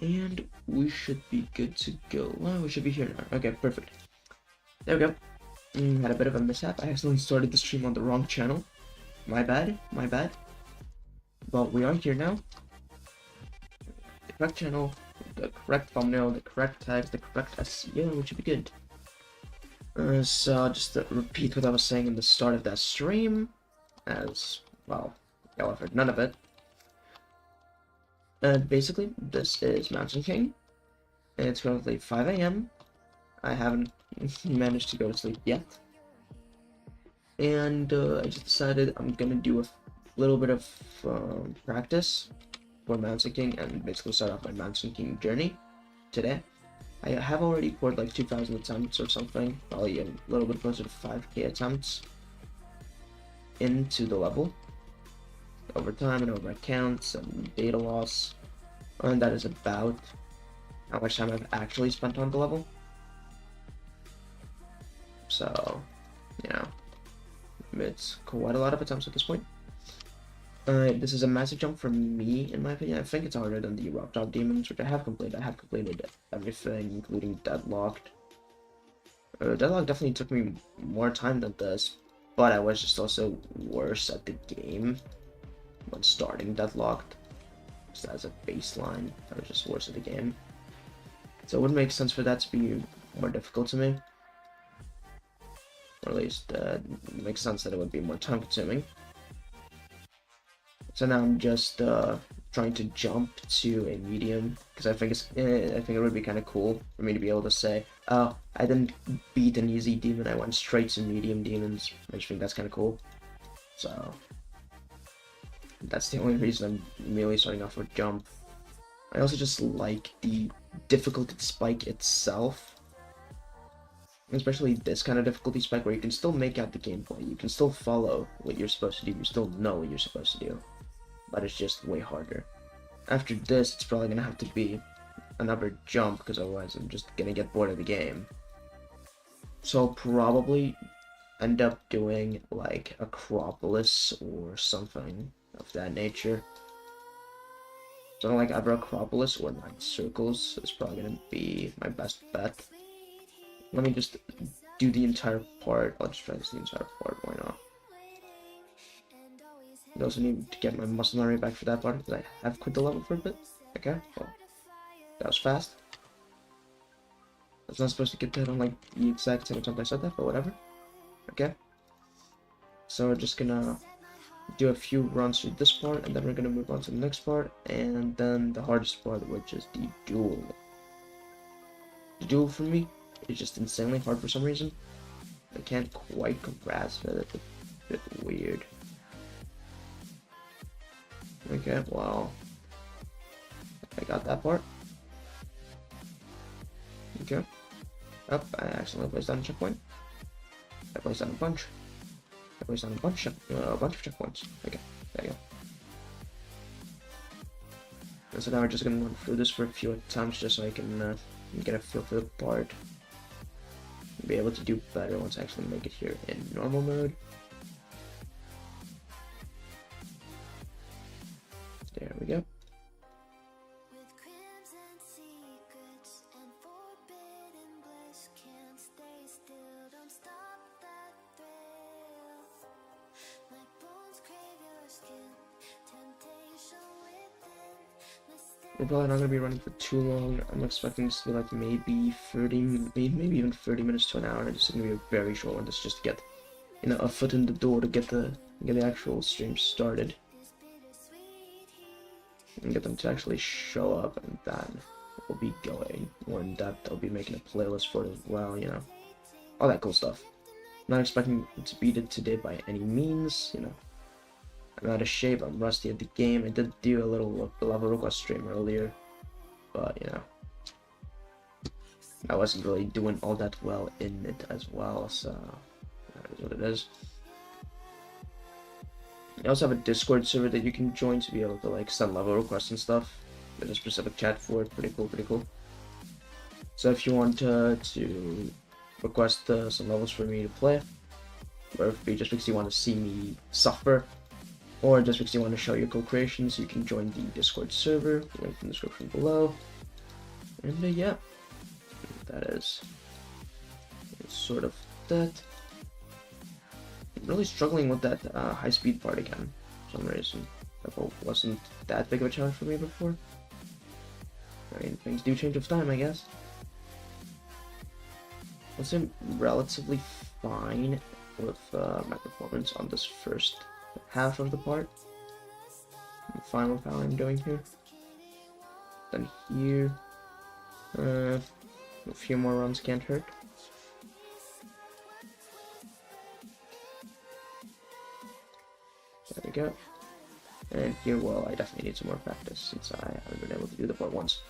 And we should be good to go. Well, we should be here now. Okay, perfect. There we go. Had a bit of a mishap. I accidentally started the stream on the wrong channel. My bad, my bad. But we are here now. The correct channel, the correct thumbnail, the correct tags, the correct SEO, which should be good. So just to repeat what I was saying in the start of that stream, as, well, y'all have heard none of it. Basically, this is Mountain King. It's currently 5 AM. I haven't managed to go to sleep yet. And I just decided I'm gonna do a little bit of practice for Mountain King and basically start off my Mountain King journey today. I have already poured like 2,000 attempts or something, probably a little bit closer to 5k attempts into the level over time and over accounts and data loss, and that is about how much time I've actually spent on the level. So, you know, it's quite a lot of attempts at this point. This is a massive jump for me, in my opinion. I think it's harder than the Rock Top Demons, which I have completed. I have completed everything, including Deadlocked. Deadlocked definitely took me more time than this, but I was just also worse at the game when starting Deadlocked. Just as a baseline, I was just worse at the game. So it would make sense for that to be more difficult to me. Or at least, it makes sense that it would be more time consuming. So now I'm just trying to jump to a medium because I think it would be kind of cool for me to be able to say, oh, I didn't beat an easy demon, I went straight to medium demons. I just think that's kind of cool. So that's the only reason I'm really starting off with jump. I also just like the difficulty spike itself, especially this kind of difficulty spike where you can still make out the gameplay, you can still follow what you're supposed to do, you still know what you're supposed to do, but it's just way harder. After this, it's probably gonna have to be another jump, because otherwise I'm just gonna get bored of the game. So I'll probably end up doing like Acropolis or something of that nature. Something like either Acropolis or 9 Circles is probably gonna be my best bet. Let me just do the entire part. I'll just try this the entire part, why not? I also need to get my muscle memory back for that part, because I have quit the level for a bit. Okay, well, that was fast. I was not supposed to get that on like the exact same time I said that, but whatever. Okay. So we're just gonna do a few runs through this part, and then we're gonna move on to the next part, and then the hardest part, which is the duel. The duel for me is just insanely hard for some reason. I can't quite grasp it, it's a bit weird. Okay, well, I got that part. Okay. Up, I accidentally placed down a checkpoint. I placed down a bunch. I placed down a bunch of checkpoints. Okay, there you go. And so now we're just gonna run through this for a few times just so I can get a feel for the part. Be able to do better once I actually make it here in normal mode. There we go. We're probably not going to be running for too long. I'm expecting this to be like maybe 30, maybe even 30 minutes to an hour. This is going to be a very short one. This is just to get, you know, a foot in the door to get the actual stream started. And get them to actually show up, and then we'll be going more in depth. I'll be making a playlist for it as well, you know, all that cool stuff. I'm not expecting to beat it today by any means, you know. I'm out of shape, I'm rusty at the game. I did do a little level request stream earlier, but you know, I wasn't really doing all that well in it as well, so that is what it is. I also have a Discord server that you can join to be able to like send level requests and stuff. There's a specific chat for it, pretty cool. So if you want to request some levels for me to play, or if it just because you want to see me suffer, or just because you want to show your co-creations, you can join the Discord server, link in the description below. And yeah, that is sort of that. I'm really struggling with that high-speed part again for some reason. That wasn't that big of a challenge for me before. I mean, things do change with time, I guess. I'd say I'm relatively fine with my performance on this first half of the part. I'm fine with how I'm doing here. Then here, a few more runs can't hurt. There we go. And here, well, I definitely need some more practice since I haven't been able to do the part once.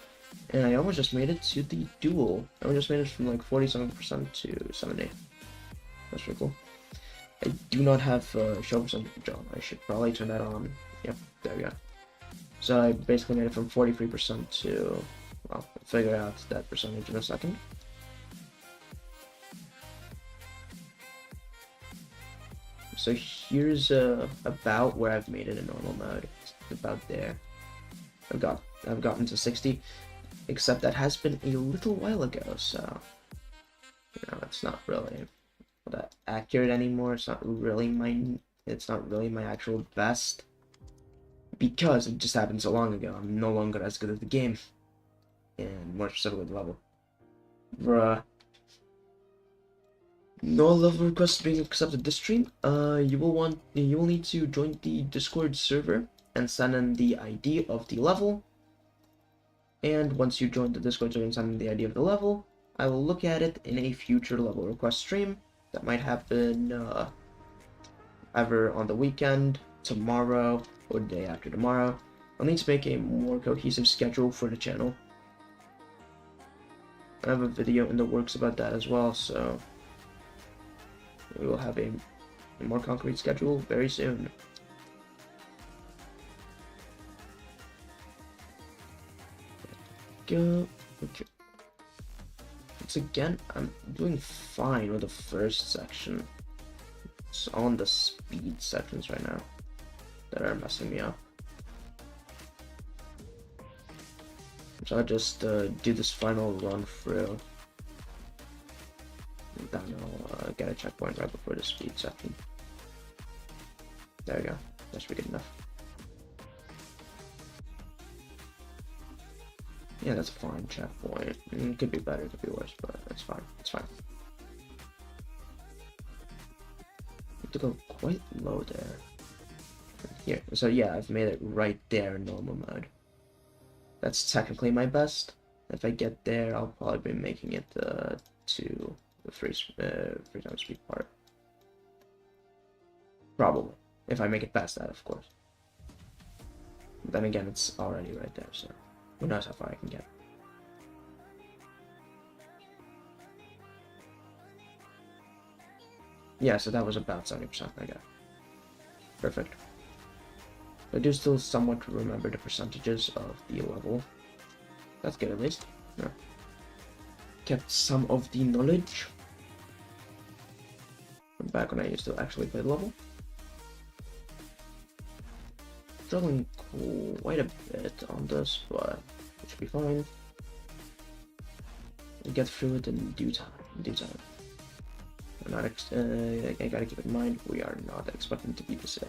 And I almost just made it to the duel. I almost just made it from like 47% to 70. That's pretty cool. I do not have show percentage on. I should probably turn that on. Yep, there we go. So I basically made it from 43% to, well, I'll figure out that percentage in a second. So here's about where I've made it in normal mode. It's about there. I've gotten to 60, except that has been a little while ago, so you know, it's not really that accurate anymore. It's not really my actual best, because it just happened so long ago. I'm no longer as good at the game, and more specifically the level. Bruh. No level requests being accepted this stream. You will need to join the Discord server and send in the ID of the level. And once you join the Discord server and send in the ID of the level, I will look at it in a future level request stream that might happen either on the weekend, tomorrow, or the day after tomorrow. I'll need to make a more cohesive schedule for the channel. I have a video in the works about that as well, so we will have a more concrete schedule very soon. Go. Okay. Once again, I'm doing fine with the first section. It's on the speed sections right now that are messing me up. So I'll just do this final run through. Then I'll get a checkpoint right before the speed section. There we go. That should be good enough. Yeah, that's a fine checkpoint. It could be better, it could be worse, but it's fine. It's fine. I have to go quite low there. Here. So yeah, I've made it right there in normal mode. That's technically my best. If I get there, I'll probably be making it to the free time speed part. Probably. If I make it past that, of course. Then again, it's already right there, so who knows how far I can get. Yeah, so that was about 70% I got. Perfect. I do still somewhat remember the percentages of the level. That's good at least. Yeah. Kept some of the knowledge from back when I used to actually play the level. Struggling quite a bit on this, but it should be fine. We'll get through it in due time. We're not I gotta keep in mind, we are not expecting to beat this day.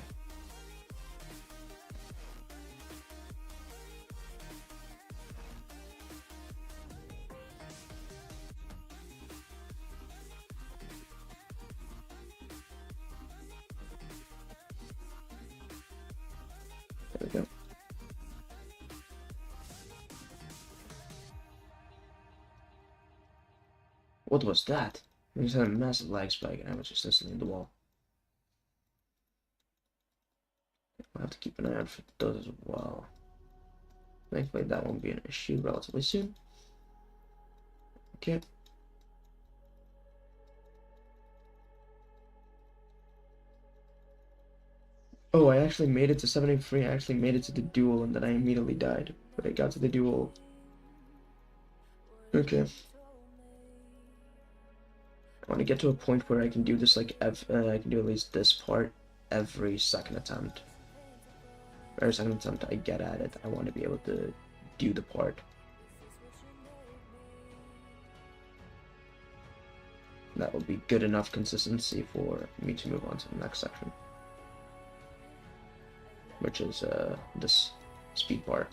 There we go. What was that? I just had a massive lag spike and I was just instantly in the wall. I'll have to keep an eye out for those as well. Thankfully that won't be an issue relatively soon. Okay. Oh, I actually made it to 73. I actually made it to the duel and then I immediately died. But I got to the duel. Okay. I want to get to a point where I can do this like I can do at least this part every second attempt. Every second attempt I get at it, I want to be able to do the part. that will be good enough consistency for me to move on to the next section, which is this speed part,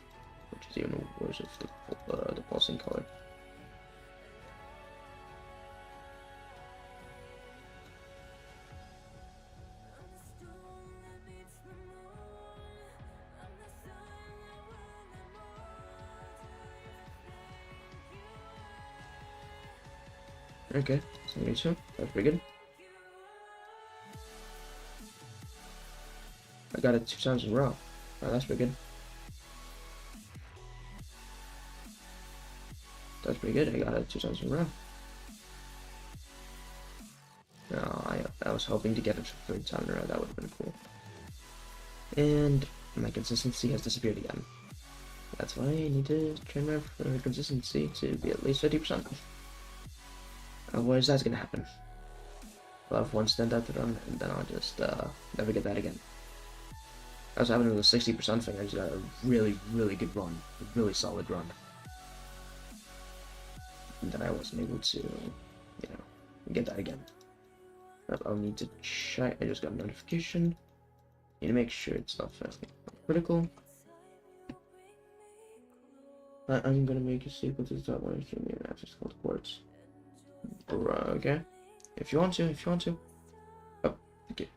which is even worse with the pulsing color. Okay, 72, that's pretty good. I got it 2 times in a row. Oh, that's pretty good. That's pretty good, I got it 2 times in a row. No, I was hoping to get it for 3rd time in a row, that would have been cool. And my consistency has disappeared again. That's why I need to turn my consistency to be at least 50%. Otherwise, that's gonna happen. I'll have one standout to run, and then I'll just never get that again. I was having the 60% thing, I just got a really, really good run. A really solid run. And then I wasn't able to, you know, get that again. I'll need to check. I just got a notification. Need to make sure it's not failing critical. I'm gonna make a sequel to the top one stream and access called quartz. Okay. If you want to. Oh, okay.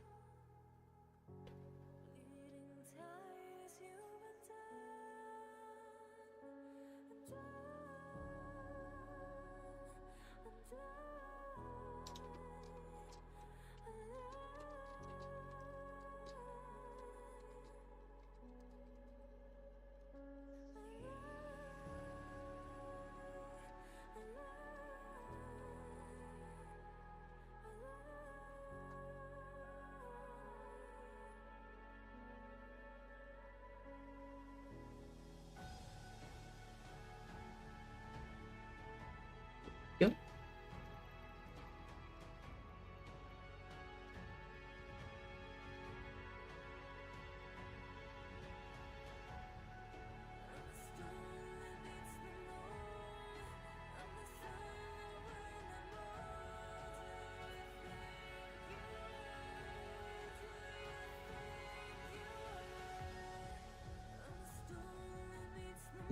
Yep.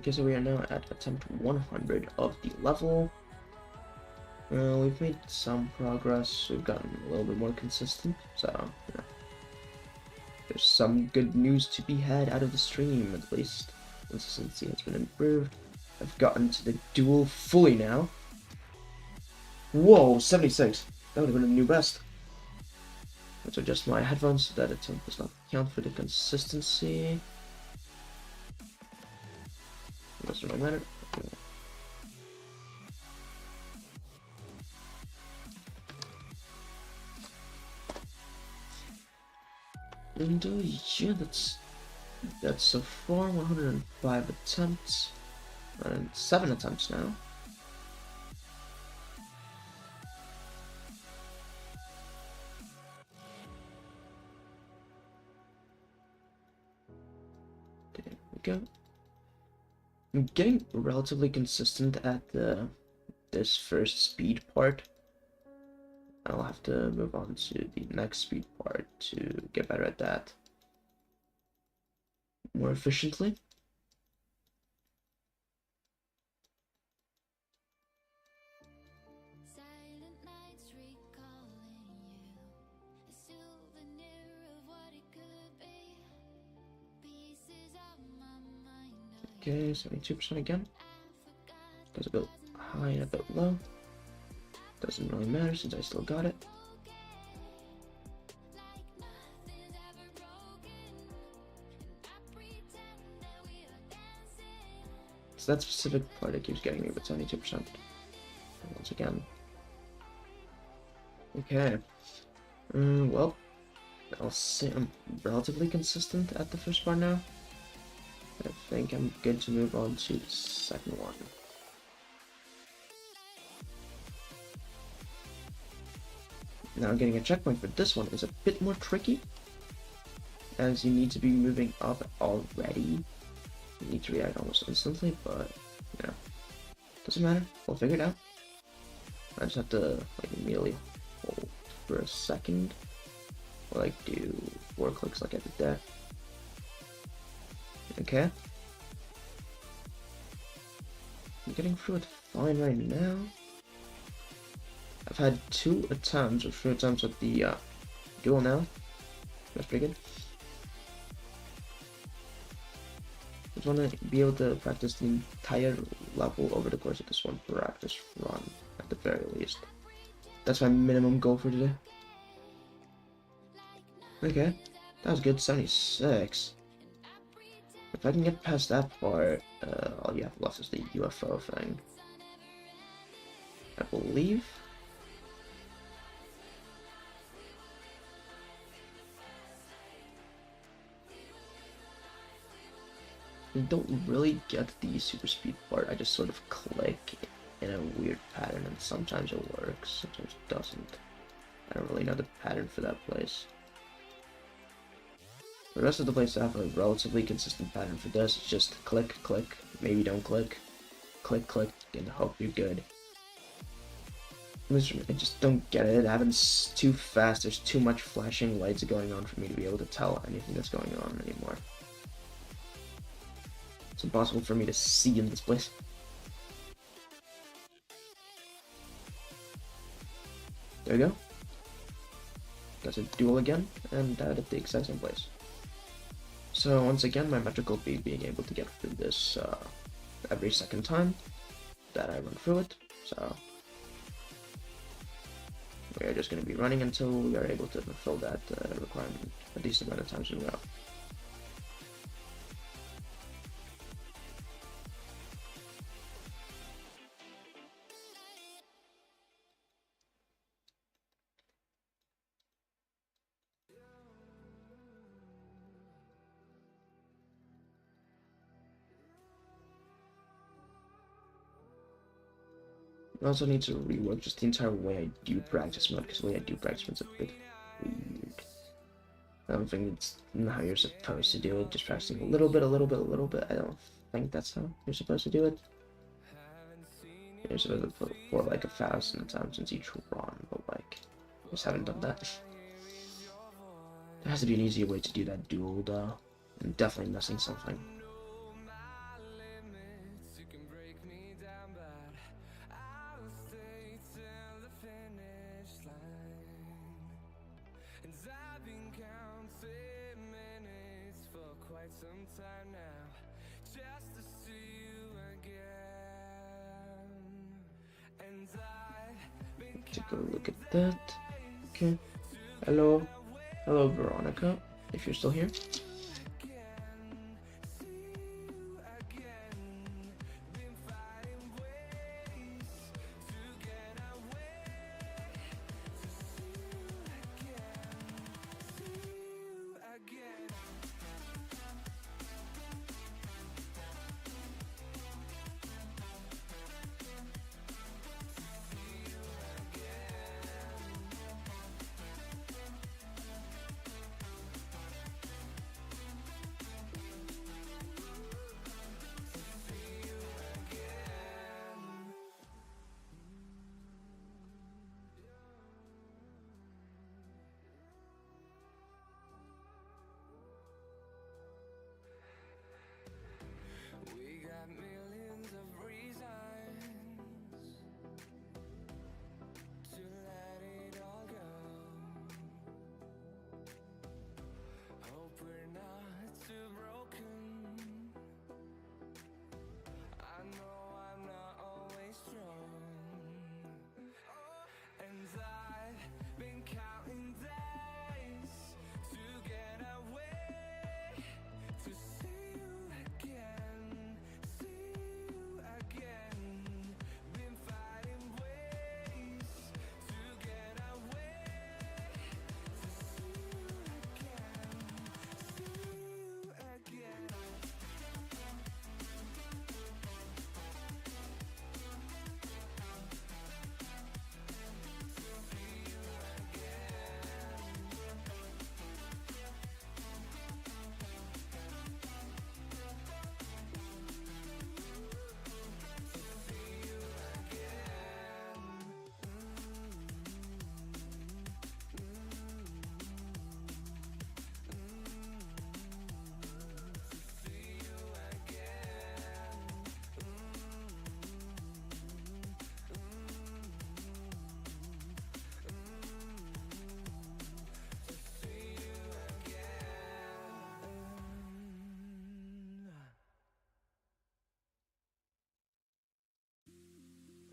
Okay, so we are now at attempt 100 of the level. We've made some progress. We've gotten a little bit more consistent, so you know, there's some good news to be had out of the stream. At least consistency has been improved. I've gotten to the duel fully now. Whoa, 76. That would have been a new best. Let's adjust my headphones so that it does not count for the consistency. Doesn't really matter. And yeah, that's so far 105 attempts and 7 attempts now. There we go. I'm getting relatively consistent at this first speed part. I'll have to move on to the next speed part to get better at that more efficiently. Okay, 72% again. Goes a bit high and a bit low. Doesn't really matter since I still got it. It's that specific part that keeps getting me with 72%. Once again. Okay. Well, I'll say I'm relatively consistent at the first part now. I think I'm good to move on to the second one. Now getting a checkpoint for this one is a bit more tricky, as you need to be moving up already. You need to react almost instantly, but you know, doesn't matter. We'll figure it out. I just have to like immediately hold for a second. Or like do 4 clicks like I did there. Okay. I'm getting through it fine right now. I've had 2 attempts or 3 attempts at the duel now. That's pretty good. Just want to be able to practice the entire level over the course of this one practice run, at the very least. That's my minimum goal for today. Okay, that was good, 76. If I can get past that part, all you have left is the UFO thing. I believe. I don't really get the super speed part. I just sort of click in a weird pattern, and sometimes it works, sometimes it doesn't. I don't really know the pattern for that place. The rest of the place I have a relatively consistent pattern for this. It's just click, click, maybe don't click, click, click, and hope you're good. I just don't get it. It happens too fast. There's too much flashing lights going on for me to be able to tell anything that's going on anymore. It's impossible for me to see in this place. There we go. That's a duel again, and that at the exact same place. So once again, my metric will be being able to get through this every second time that I run through it. So we are just going to be running until we are able to fulfill that requirement a decent amount of times in a row. I also need to rework just the entire way I do practice mode, because the way I do practice mode is a bit weird. I don't think it's how you're supposed to do it, just practicing a little bit, a little bit, a little bit. I don't think that's how you're supposed to do it. You're supposed to put for like 1,000 times since each run, but like, I just haven't done that. There has to be an easier way to do that duel though. I'm definitely missing something. Take a look at that. Okay. Hello. Hello, Veronica, if you're still here.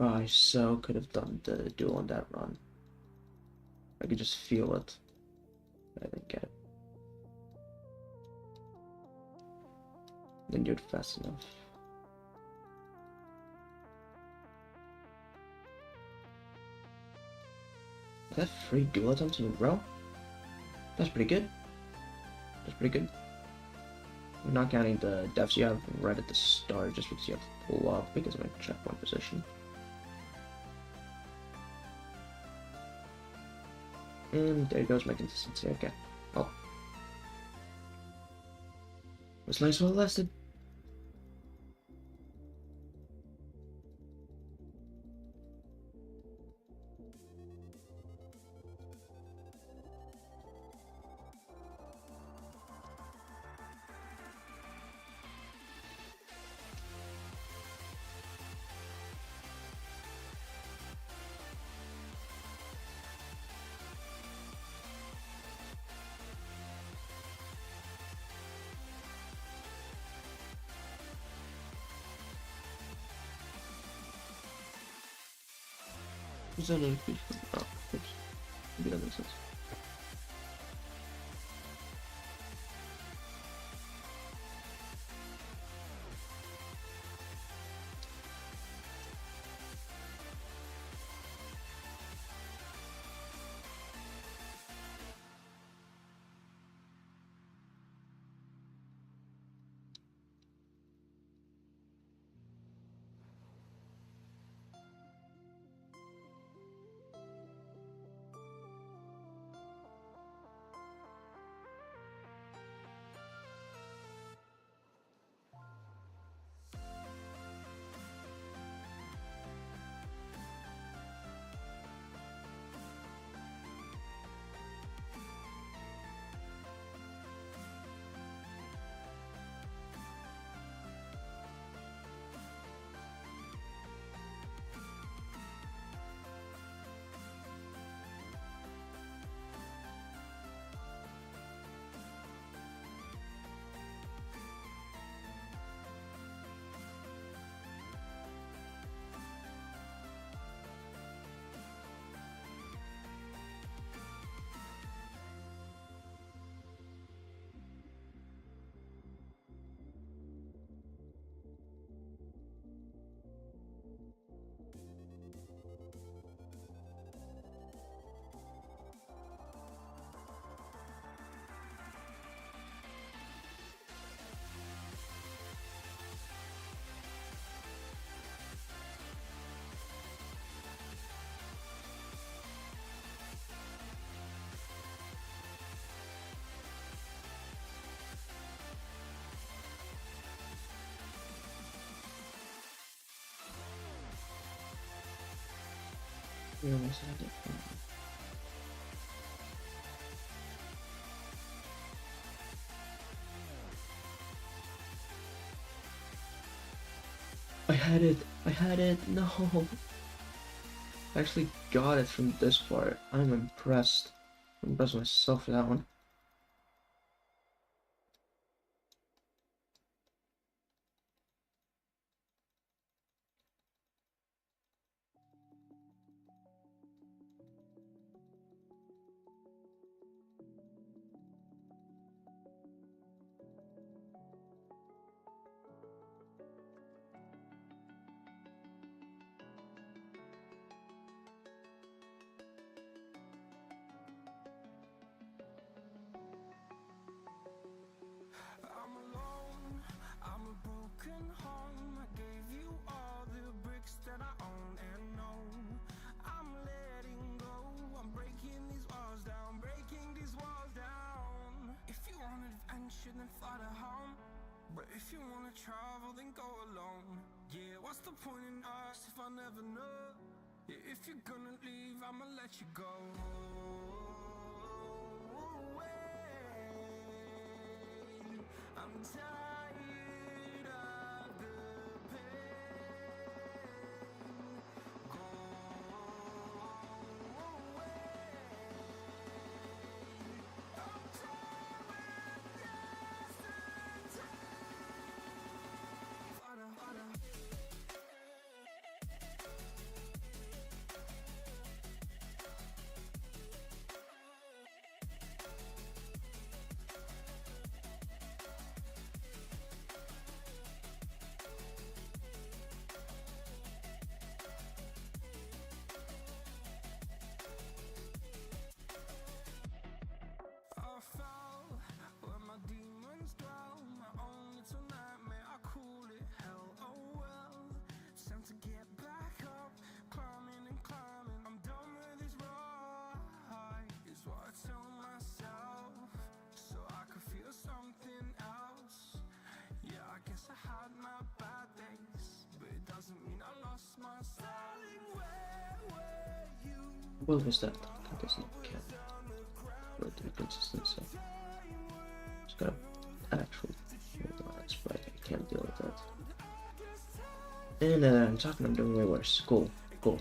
Oh, I so could have done the duel on that run. I could just feel it. I didn't get it. Didn't do it fast enough. Is that 3 duel attempts in a row? That's pretty good. That's pretty good. I'm not counting the deaths you have right at the start, just because you have to pull up because of my checkpoint position. And there goes my consistency. Okay. Well, it was nice while it lasted. Was that another speech? Oh, oops. Maybe that makes sense. We almost had it. I had it! I had it! No! I actually got it from this part. I'm impressed. I'm impressed with myself for that one. I'm alone, I'm a broken home. I gave you all the bricks that I own and know. I'm letting go, I'm breaking these walls down, breaking these walls down. If you want adventure, then fly to home. But if you wanna travel, then go alone. Yeah, what's the point in us if I never know? Yeah, if you're gonna leave, I'ma let you go. I'm tired of the pain. Go away. I'm tired with yesterday. Fada, fada. What was that? That doesn't count. Not to be consistent, so just gotta actually. That's right. I can't deal with that. And I'm talking. I'm doing way worse. Cool. Cool.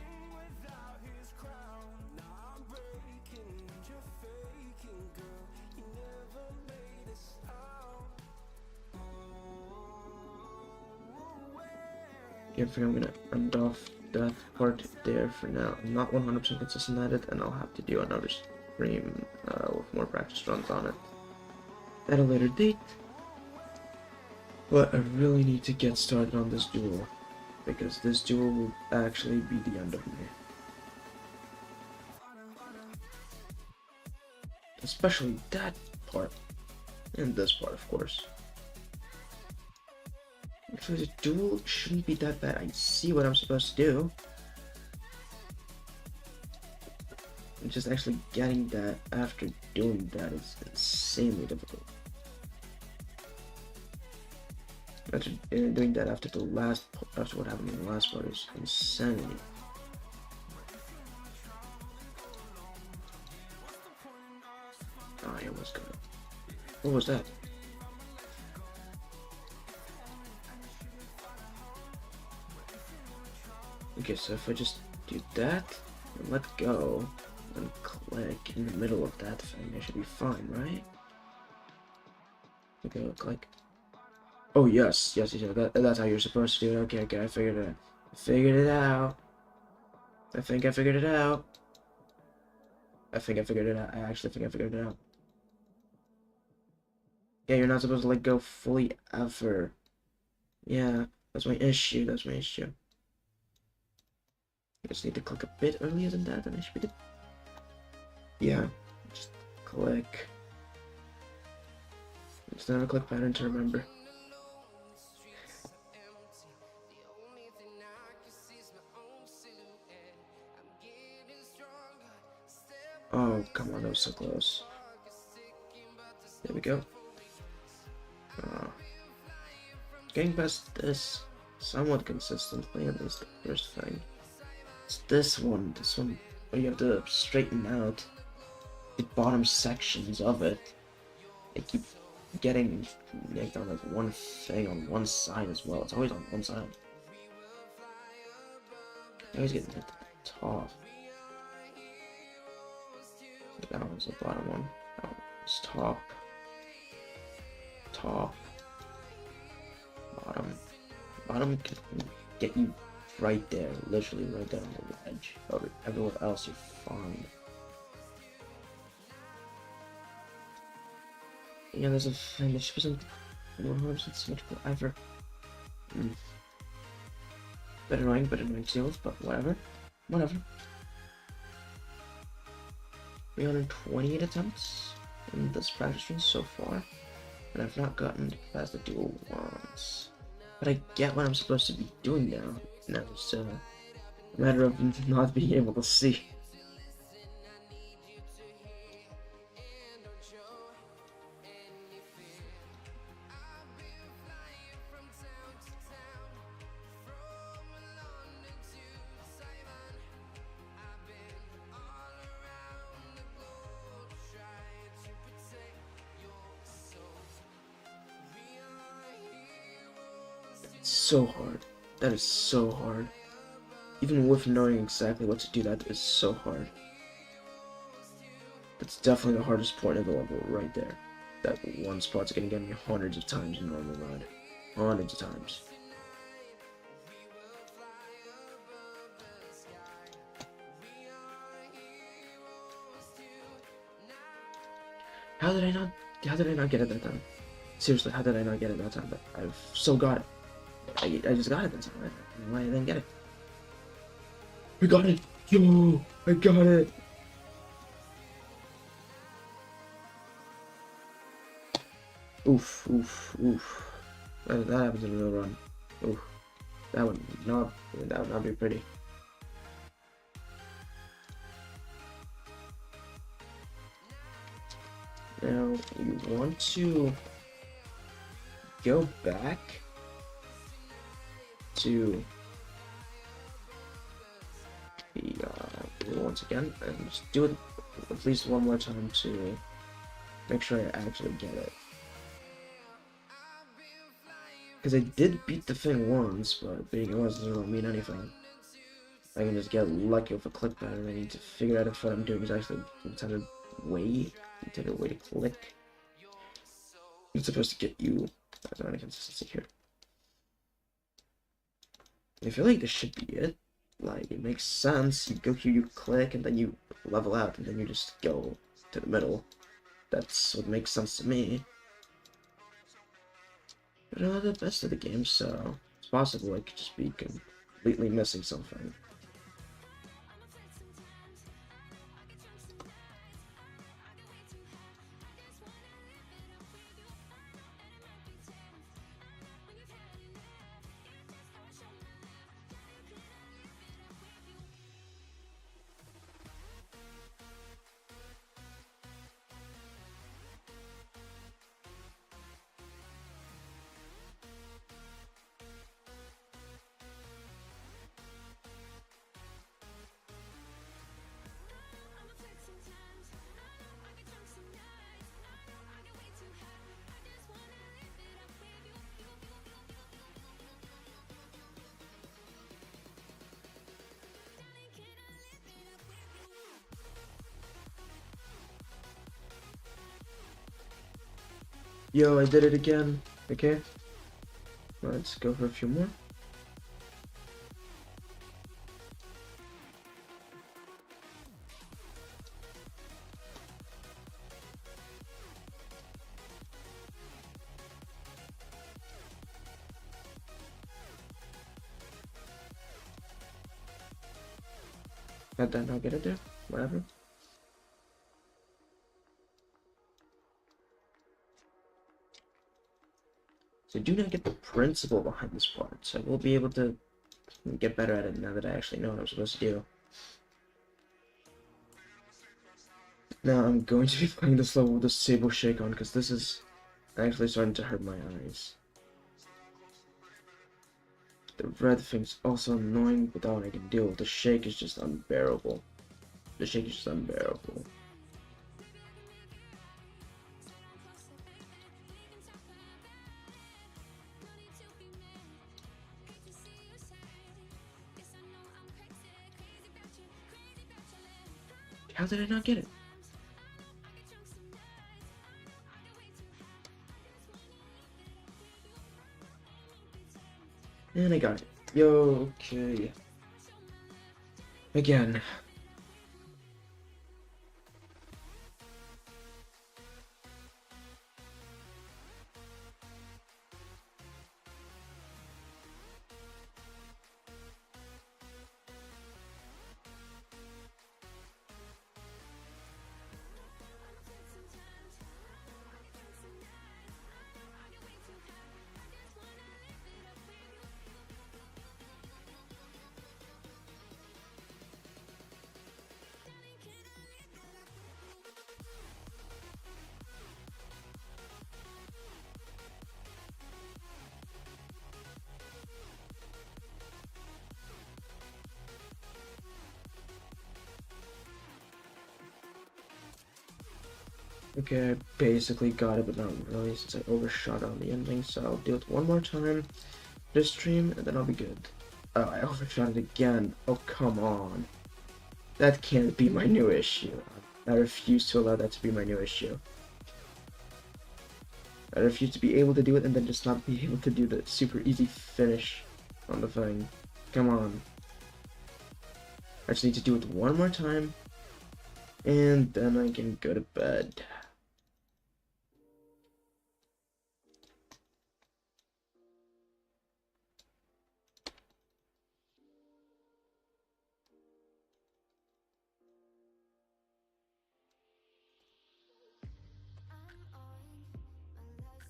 I think I'm gonna end off that part there for now. I'm not 100% consistent at it, and I'll have to do another stream with more practice runs on it at a later date. But I really need to get started on this duel, because this duel will actually be the end of me. Especially that part, and this part, of course. Actually, the duel shouldn't be that bad. I see what I'm supposed to do. Just actually getting that after doing that is insanely difficult. After doing that after the last, after what happened in the last part is insanity. Oh, yeah, what's good? What was that? Okay, so if I just do that and let go and click in the middle of that thing, I should be fine, right? Okay, click. Oh yes, yes, that's how you're supposed to do it. Okay, okay, I figured it out. I figured it out. I think I figured it out. I think I figured it out. I actually think I figured it out. Yeah, you're not supposed to let go fully ever. Yeah, that's my issue. That's my issue. I just need to click a bit earlier than that, and I should be good. Yeah, just click. It's not a click pattern to remember. Oh, come on, that was so close. There we go. Getting past this somewhat consistently, at least the first thing. It's this one where you have to straighten out the bottom sections of it. I keep getting yanked on like one thing on one side as well. It's always on one side. I always get at the top. That one's the bottom one. That one's top. Top. Bottom. Bottom can get you right there, literally right there on the edge. Everywhere else you're fine. Yeah, there's a thing that wasn't 100% symmetrical either. Bit annoying seals, but whatever. Whatever. 328 attempts in this practice run so far, and I've not gotten past the duel once. But I get what I'm supposed to be doing now. Now it's a matter of not being able to see. So hard. That is so hard. Even with knowing exactly what to do, that is so hard. That's definitely the hardest point of the level right there. That one spot's gonna get me hundreds of times in normal mode. Hundreds of times. How did I not get it that time? Seriously, how did I not get it that time? But I've still got it. I just got it that time. I don't know why I didn't get it. I got it! Yo! I got it! Oof, oof, oof. That happens in a real run. Oof. That would not be pretty. Now, you want to go back to the once again, and just do it at least one more time to make sure I actually get it. Because I did beat the thing once, but beating it once doesn't really mean anything. I can just get lucky with a click pattern. I need to figure out if what I'm doing is actually intended way to click. It's supposed to get you. There's not any consistency here. I feel like this should be it. Like, it makes sense. You go here, you click, and then you level out, and then you just go to the middle. That's what makes sense to me. But I'm not the best at the game, so it's possible I could just be completely missing something. Yo, I did it again. Okay. Let's go for a few more. Got that, I'll get it there. Whatever. So I do not get the principle behind this part, so I will be able to get better at it now that I actually know what I'm supposed to do. Now I'm going to be playing this level with a Sable Shake on, because this is actually starting to hurt my eyes. The red thing's also annoying, but that one I can deal with. The shake is just unbearable. The shake is just unbearable. How did I not get it? And I got it. Yo, okay. Again. Okay, I basically got it, but not really, since I overshot on the ending, so I'll do it one more time this stream, and then I'll be good. Oh, I overshot it again. Oh, come on. That can't be my new issue. I refuse to allow that to be my new issue. I refuse to be able to do it and then just not be able to do the super easy finish on the thing. Come on. I just need to do it one more time, and then I can go to bed.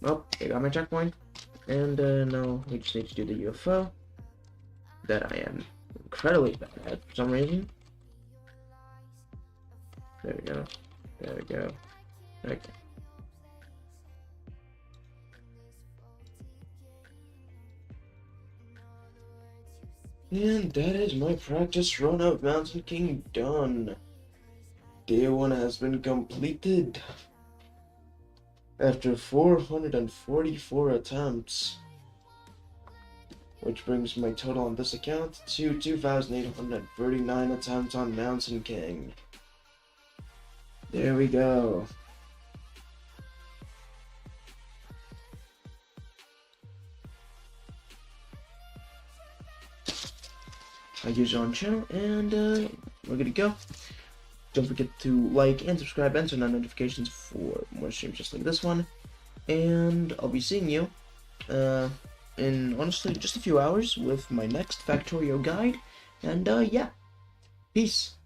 Well, I got my checkpoint, and now we just need to do the UFO that I am incredibly bad at for some reason. There we go. There we go. Okay. And that is my practice run of Mountain King done. Day 1 has been completed after 444 attempts, which brings my total on this account to 2,839 attempts on Mountain King. There we go. I use on channel, and we're good to go. Don't forget to like and subscribe and turn on notifications for more streams just like this one. And I'll be seeing you in honestly just a few hours with my next Factorio guide. And yeah, peace.